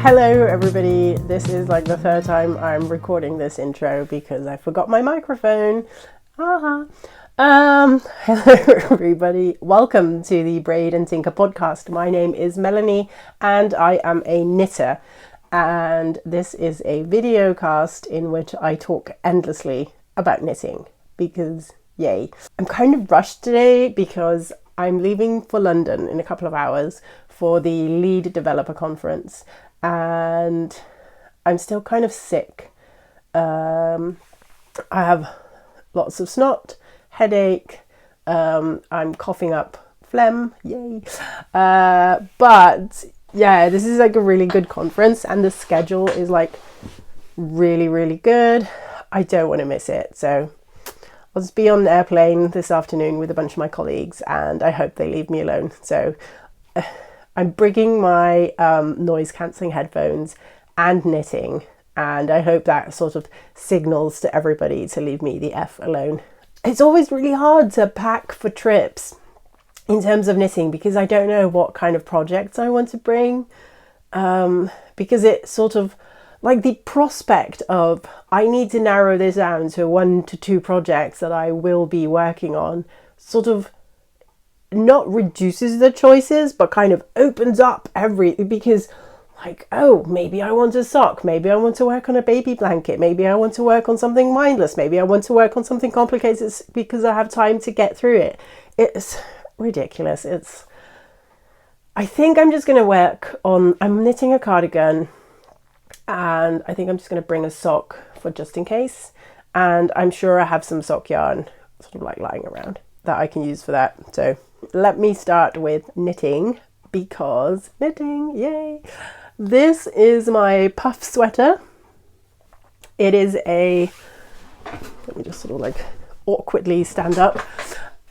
Hello everybody, this is like the third time I'm recording this intro because I forgot my microphone. Hello everybody, welcome to the Braid and Tinker podcast. My name is Melanie and I am a knitter, and this is a video cast in which I talk endlessly about knitting because yay. I'm kind of rushed today because I'm leaving for London in a couple of hours for the Lead Developer Conference, and I'm still kind of sick. I have lots of snot, headache, I'm coughing up phlegm, yay. But yeah, this is like a really good conference and the schedule is like really good. I don't want to miss it, so I'll just be on the airplane this afternoon with a bunch of my colleagues and I hope they leave me alone. So I'm bringing my noise cancelling headphones and knitting, and I hope that sort of signals to everybody to leave me the F alone. It's always really hard to pack for trips in terms of knitting because I don't know what kind of projects I want to bring, because it's sort of like the prospect of I need to narrow this down to 1 to 2 projects that I will be working on sort of not reduces the choices, but kind of opens up because like, oh, maybe I want a sock, maybe I want to work on a baby blanket, maybe I want to work on something mindless, maybe I want to work on something complicated because I have time to get through it. It's ridiculous. I think I'm just going to I'm knitting a cardigan, and I think I'm just going to bring a sock for just in case, and I'm sure I have some sock yarn sort of like lying around that I can use for that. So let me start with knitting, because knitting, yay! This is my puff sweater. It is let me just sort of like awkwardly stand up.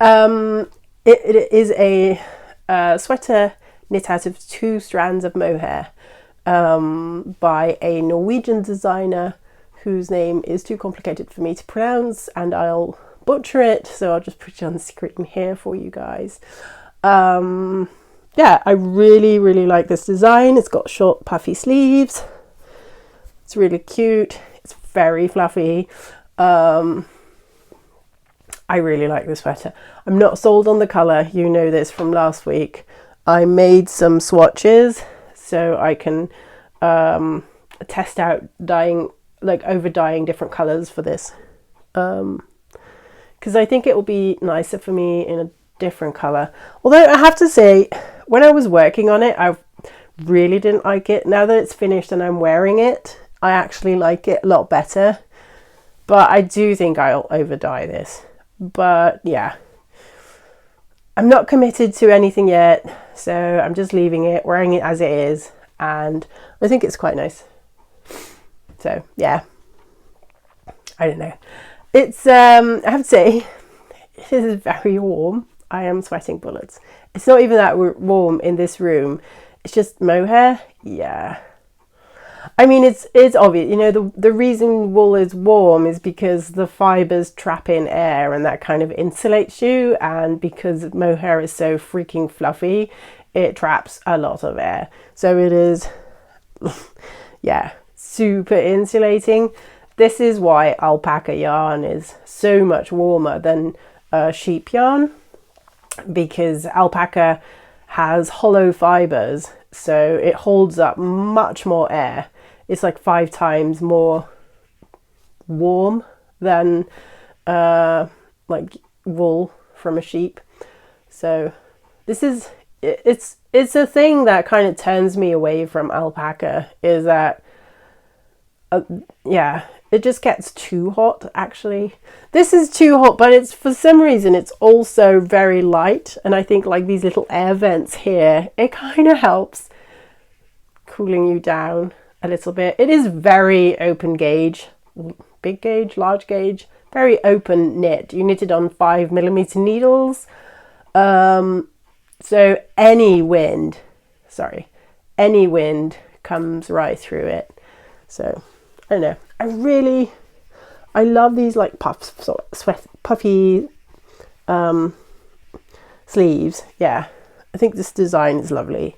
It is a sweater knit out of 2 strands of mohair by a Norwegian designer whose name is too complicated for me to pronounce and I'll butcher it, so I'll just put it on the screen here for you guys. Yeah, I really like this design. It's got short puffy sleeves. It's really cute. It's very fluffy. I really like this sweater. I'm not sold on the colour. You know this from last week. I made some swatches so I can test out over dyeing different colours for this. Because I think it will be nicer for me in a different colour. Although I have to say, when I was working on it, I really didn't like it. Now that it's finished and I'm wearing it, I actually like it a lot better. But I do think I'll over dye this. But yeah, I'm not committed to anything yet, so I'm just leaving it, wearing it as it is, and I think it's quite nice. So yeah, I don't know. It's I have to say, it is very warm. I am sweating bullets. It's not even that warm in this room. It's just mohair. Yeah. I mean, it's obvious. You know, the reason wool is warm is because the fibers trap in air and that kind of insulates you. And because mohair is so freaking fluffy, it traps a lot of air. So it is, yeah, super insulating. This is why alpaca yarn is so much warmer than sheep yarn, because alpaca has hollow fibers, so it holds up much more air. It's like 5 times more warm than like wool from a sheep. So this is it's a thing that kind of turns me away from alpaca, is that yeah, it just gets too hot. Actually, this is too hot, but it's, for some reason, it's also very light, and I think like these little air vents here, it kind of helps cooling you down a little bit. It is very open gauge, big gauge, large gauge, very open knit. You knit it on 5mm needles, so any wind comes right through it. So I don't know. I love these like puffy sleeves. Yeah, I think this design is lovely.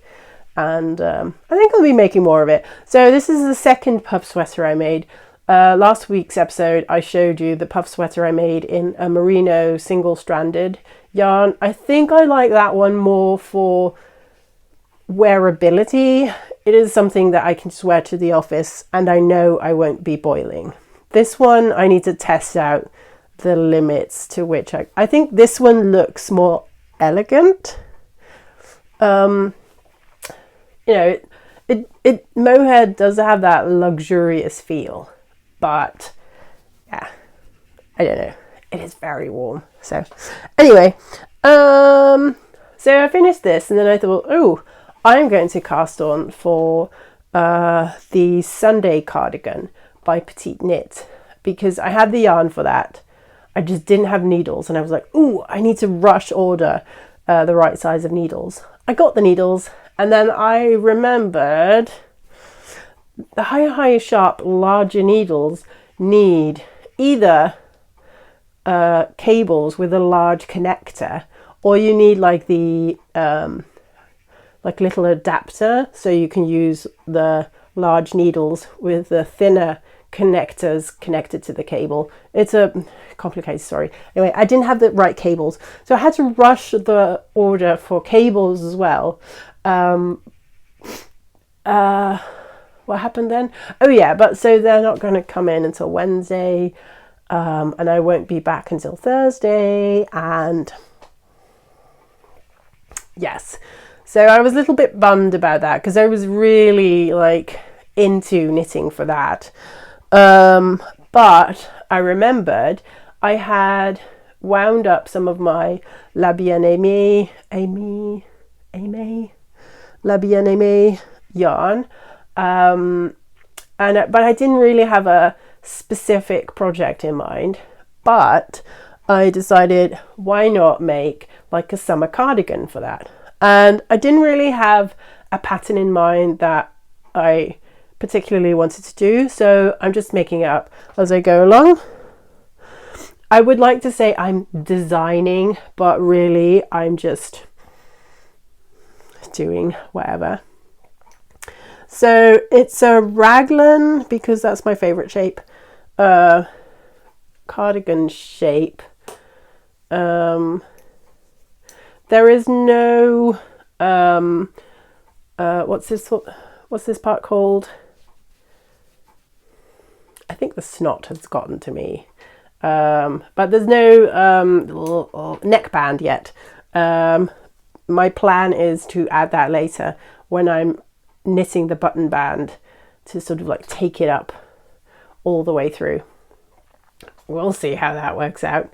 and I think I'll be making more of it. So this is the second puff sweater I made. Last week's episode I showed you the puff sweater I made in a merino single-stranded yarn. I think I like that one more for wearability. It is something that I can just wear to the office and I know I won't be boiling. This one I need to test out the limits to which I think this one looks more elegant. You know, it mohair does have that luxurious feel, but yeah, I don't know. It is very warm. So anyway, so I finished this and then I thought, oh, I'm going to cast on for the Sunday cardigan by Petite Knit, because I had the yarn for that. I just didn't have needles and I was like, ooh, I need to rush order the right size of needles. I got the needles and then I remembered the high sharp larger needles need either cables with a large connector, or you need like the like little adapter so you can use the large needles with the thinner connectors connected to the cable. It's a complicated story. Anyway, I didn't have the right cables, so I had to rush the order for cables as well. What happened then? Oh yeah, but so they're not going to come in until Wednesday, and I won't be back until Thursday, and yes, so I was a little bit bummed about that because I was really like into knitting for that. But I remembered I had wound up some of my La Bien-Aimée La Bien-Aimée yarn, but I didn't really have a specific project in mind, but I decided why not make like a summer cardigan for that. And I didn't really have a pattern in mind that I particularly wanted to do, so I'm just making it up as I go along. I would like to say I'm designing, but really I'm just doing whatever. So it's a raglan because that's my favorite shape, cardigan shape. There is no what's this part called? I think the snot has gotten to me, but there's no neckband yet. My plan is to add that later when I'm knitting the button band to sort of like take it up all the way through. We'll see how that works out.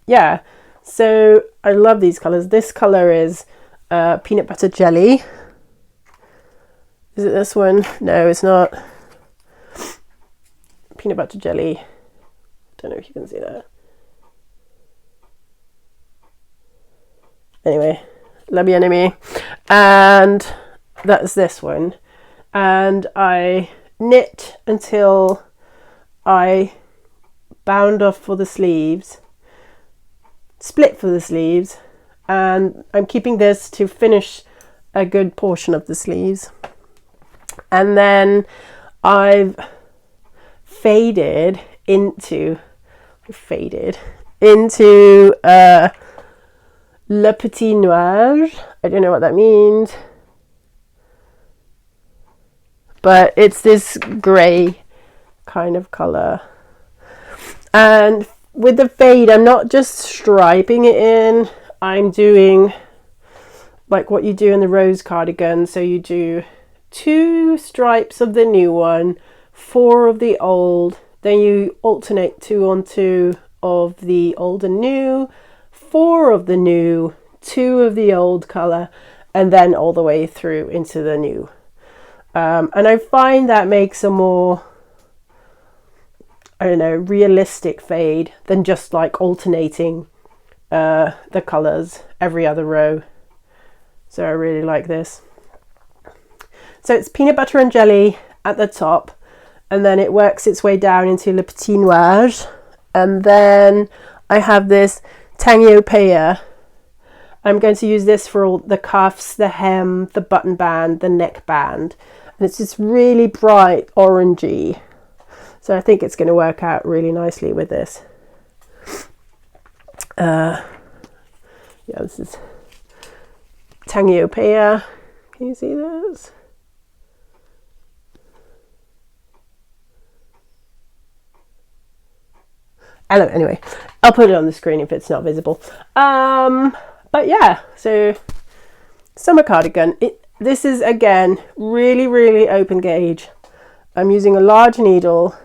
Yeah, so I love these colors. This color is peanut butter jelly. Is it this one? No, it's not. Peanut butter jelly. Don't know if you can see that. Anyway, La Bien-Aimée, and that's this one. And I knit until I bound off for the sleeves, split for the sleeves, and I'm keeping this to finish a good portion of the sleeves. And then I've faded into Le Petit Nuage. I don't know what that means, but it's this grey kind of colour. And with the fade, I'm not just striping it in, I'm doing like what you do in the rose cardigan. So you do 2 stripes of the new one, 4 of the old, then you alternate 2 on 2 of the old and new, 4 of the new, 2 of the old colour, and then all the way through into the new. And I find that makes a more, I don't know, realistic fade than just like alternating the colours every other row. So I really like this. So it's peanut butter and jelly at the top, and then it works its way down into Le Petit Nuage, and then I have this Tangio Peya, I'm going to use this for all the cuffs, the hem, the button band, the neck band. And it's just really bright orangey. So I think it's going to work out really nicely with this. Yeah, this is Tangiopea. Can you see this? Anyway, I'll put it on the screen if it's not visible. But yeah, so summer cardigan. This is, again, really, really open gauge. I'm using a large needle,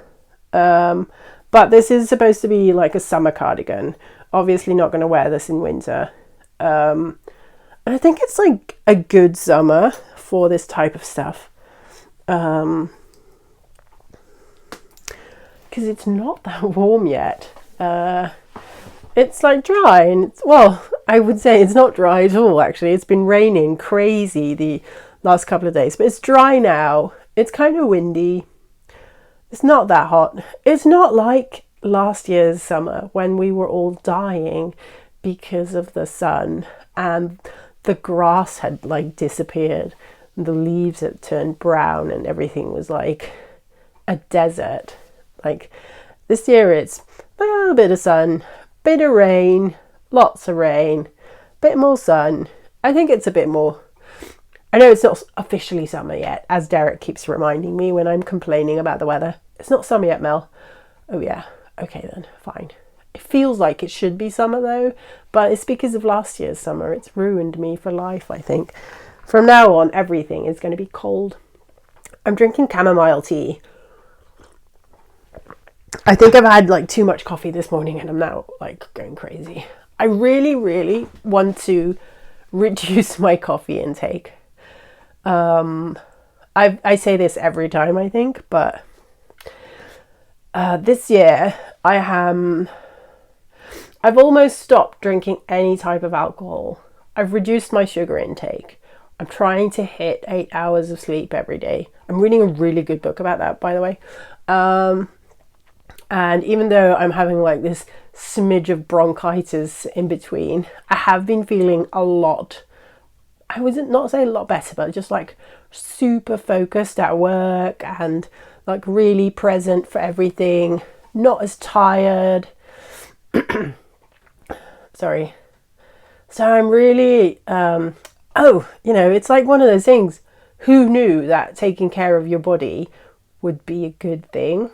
but this is supposed to be like a summer cardigan. Obviously not going to wear this in winter. And I think it's like a good summer for this type of stuff. Because it's not that warm yet. It's like dry, and well, I would say it's not dry at all, actually. It's been raining crazy the last couple of days, but it's dry now. It's kind of windy. It's not that hot. It's not like last year's summer when we were all dying because of the sun and the grass had like disappeared, the leaves had turned brown and everything was like a desert. Like this year it's a little bit of sun, bit of rain, lots of rain, bit more sun. I think it's a bit more. I know it's not officially summer yet, as Derek keeps reminding me when I'm complaining about the weather. It's not summer yet, Mel. Oh yeah, okay then, fine. It feels like it should be summer though, but it's because of last year's summer. It's ruined me for life, I think. From now on, everything is going to be cold. I'm drinking chamomile tea. I think I've had like too much coffee this morning and I'm now like going crazy. I really, really want to reduce my coffee intake. I say this every time, I think, but this year I've almost stopped drinking any type of alcohol. I've reduced my sugar intake. I'm trying to hit 8 hours of sleep every day. I'm reading a really good book about that, by the way. And even though I'm having like this smidge of bronchitis in between, I have been feeling a lot. I was not saying a lot better, but just like super focused at work and like really present for everything, not as tired. Sorry. So I'm really, it's like one of those things. Who knew that taking care of your body would be a good thing?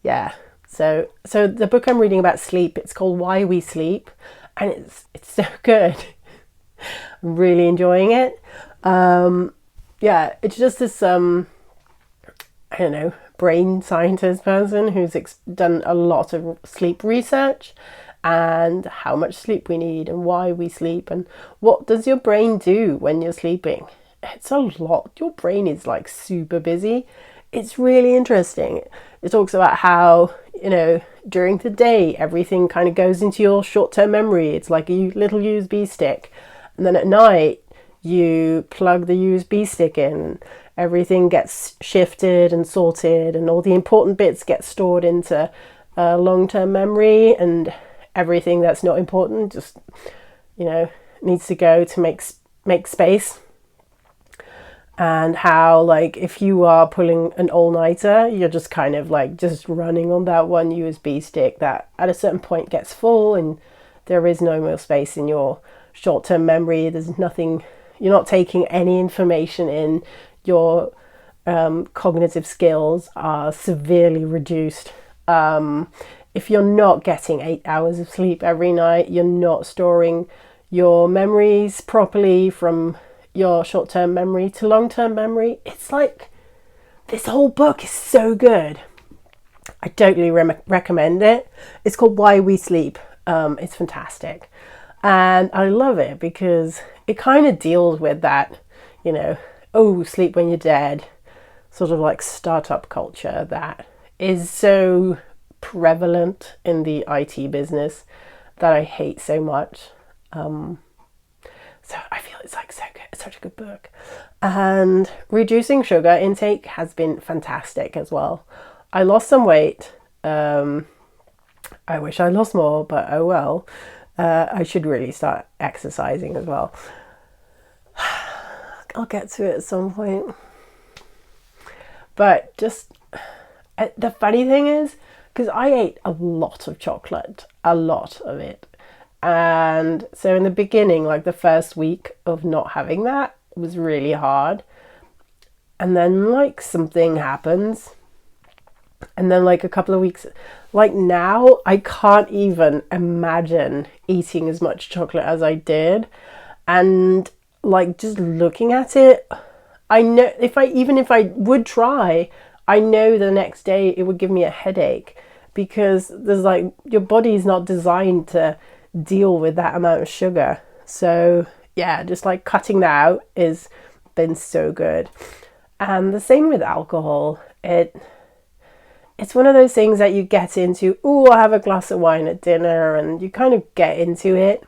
Yeah. So the book I'm reading about sleep, it's called Why We Sleep, and it's so good. I'm really enjoying it. It's just this brain scientist person who's done a lot of sleep research and how much sleep we need and why we sleep and what does your brain do when you're sleeping. It's a lot. Your brain is like super busy. It's really interesting. It talks about how, during the day, everything kind of goes into your short-term memory. It's like a little USB stick. And then at night, you plug the USB stick in. Everything gets shifted and sorted, and all the important bits get stored into long-term memory, and everything that's not important just, needs to go to make space. And how, like, if you are pulling an all-nighter, you're just kind of like just running on that one USB stick that at a certain point gets full and there is no more space in your short-term memory. There's nothing, you're not taking any information in. Your cognitive skills are severely reduced. If you're not getting 8 hours of sleep every night, you're not storing your memories properly from your short-term memory to long-term memory. It's like, this whole book is so good. I totally recommend it. It's called Why We Sleep. It's fantastic. And I love it because it kind of deals with that, sleep when you're dead, sort of like startup culture that is so prevalent in the IT business that I hate so much. So I feel it's like so good. It's such a good book. And reducing sugar intake has been fantastic as well. I lost some weight. I wish I lost more, but oh well. I should really start exercising as well. I'll get to it at some point. But just, the funny thing is, because I ate a lot of chocolate, a lot of it. And so in the beginning, like the first week of not having that was really hard. And then like something happens. And then like a couple of weeks, like now I can't even imagine eating as much chocolate as I did. And like just looking at it, I know if I would try, I know the next day it would give me a headache, because there's like, your body's not designed to deal with that amount of sugar. So yeah, just like cutting that out has been so good. And the same with alcohol. It's one of those things that you get into, oh, I'll have a glass of wine at dinner, and you kind of get into it.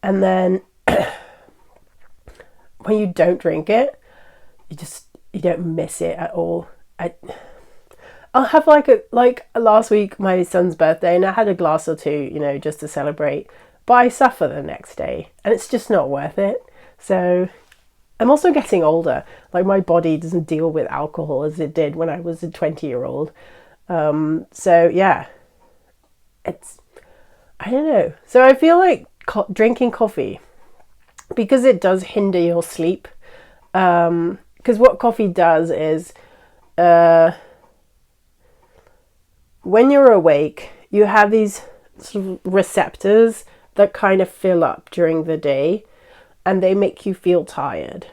And then when you don't drink it, you don't miss it at all. I'll have like last week, my son's birthday, and I had a glass or two, just to celebrate. But I suffer the next day, and it's just not worth it. So I'm also getting older. Like my body doesn't deal with alcohol as it did when I was a 20-year-old. So yeah, I don't know. So I feel like drinking coffee, because it does hinder your sleep. Because what coffee does is, when you're awake, you have these sort of receptors that kind of fill up during the day, and they make you feel tired.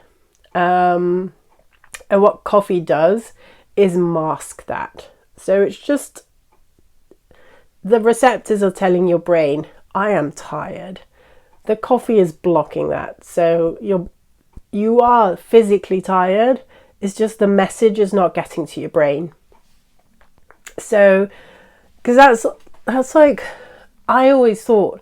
And what coffee does is mask that. So it's just, the receptors are telling your brain, I am tired. The coffee is blocking that. So you are physically tired. It's just the message is not getting to your brain. So, because that's like, I always thought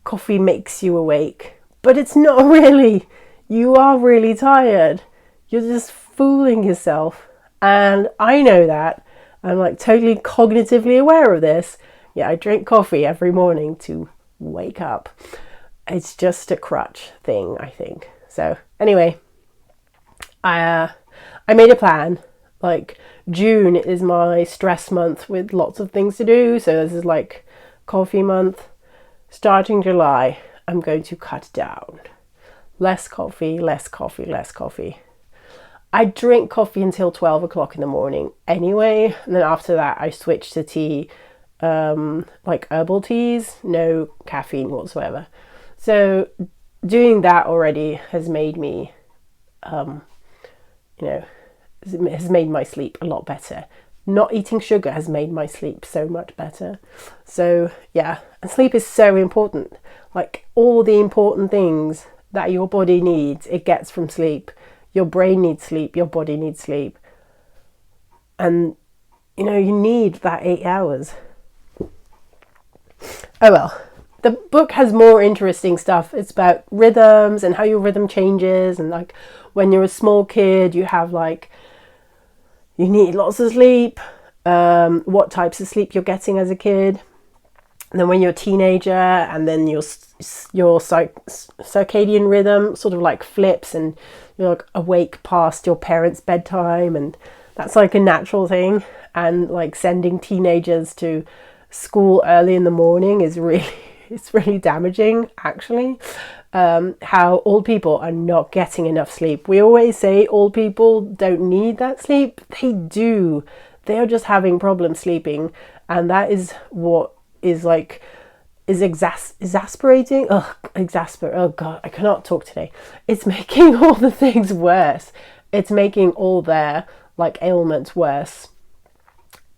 coffee makes you awake, but it's not really. You are really tired. You're just fooling yourself. And I know that. I'm like totally cognitively aware of this. Yeah, I drink coffee every morning to wake up. It's just a crutch thing, I think. So anyway, I made a plan. Like June is my stress month with lots of things to do. So this is like coffee month. Starting July, I'm going to cut down. Less coffee, less coffee, less coffee. I drink coffee until 12 o'clock in the morning anyway. And then after that, I switch to tea, like herbal teas, no caffeine whatsoever. So doing that already has made me, has made my sleep a lot better. Not eating sugar has made my sleep so much better. So yeah, and sleep is so important. Like all the important things that your body needs, it gets from sleep. Your brain needs sleep, your body needs sleep. And you need that 8 hours. Oh well. The book has more interesting stuff. It's about rhythms and how your rhythm changes, and like when you're a small kid, you need lots of sleep, what types of sleep you're getting as a kid. And then when you're a teenager, and then your circadian rhythm sort of like flips, and you're like awake past your parents' bedtime, and that's like a natural thing. And like sending teenagers to school early in the morning is really damaging, actually. How old people are not getting enough sleep. We always say old people don't need that sleep. They do. They are just having problems sleeping, and that is what is exasperating. Oh god, I cannot talk today. It's making all the things worse. It's making all their like ailments worse,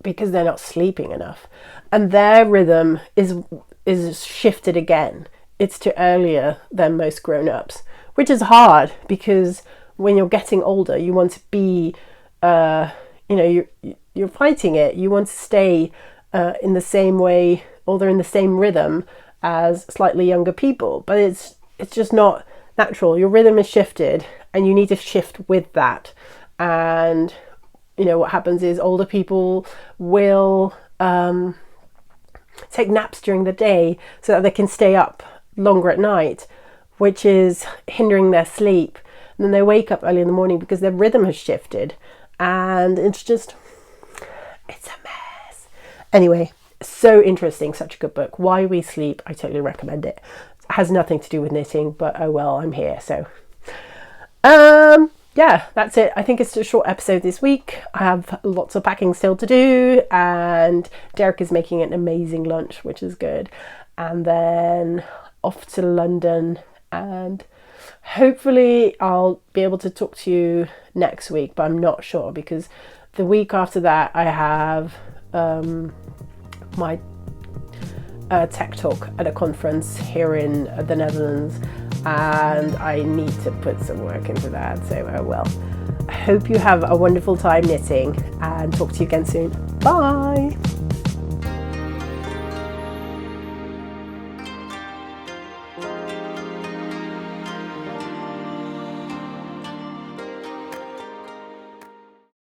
because they're not sleeping enough, and their rhythm is shifted again. It's to earlier than most grown-ups, which is hard, because when you're getting older, you want to be, you're fighting it. You want to stay in the same way, or they're in the same rhythm as slightly younger people, but it's just not natural. Your rhythm is shifted, and you need to shift with that. And what happens is older people will take naps during the day so that they can stay up longer at night, which is hindering their sleep. And then they wake up early in the morning because their rhythm has shifted, and it's a mess. Anyway, so interesting, such a good book. Why We Sleep, I totally recommend it. It has nothing to do with knitting, but oh well, I'm here. So yeah, that's it. I think it's a short episode this week. I have lots of packing still to do, and Derek is making an amazing lunch, which is good. And then off to London, and hopefully I'll be able to talk to you next week, but I'm not sure because the week after that I have my tech talk at a conference here in the Netherlands, and I need to put some work into that, so oh well. I hope you have a wonderful time knitting, and talk to you again soon. Bye!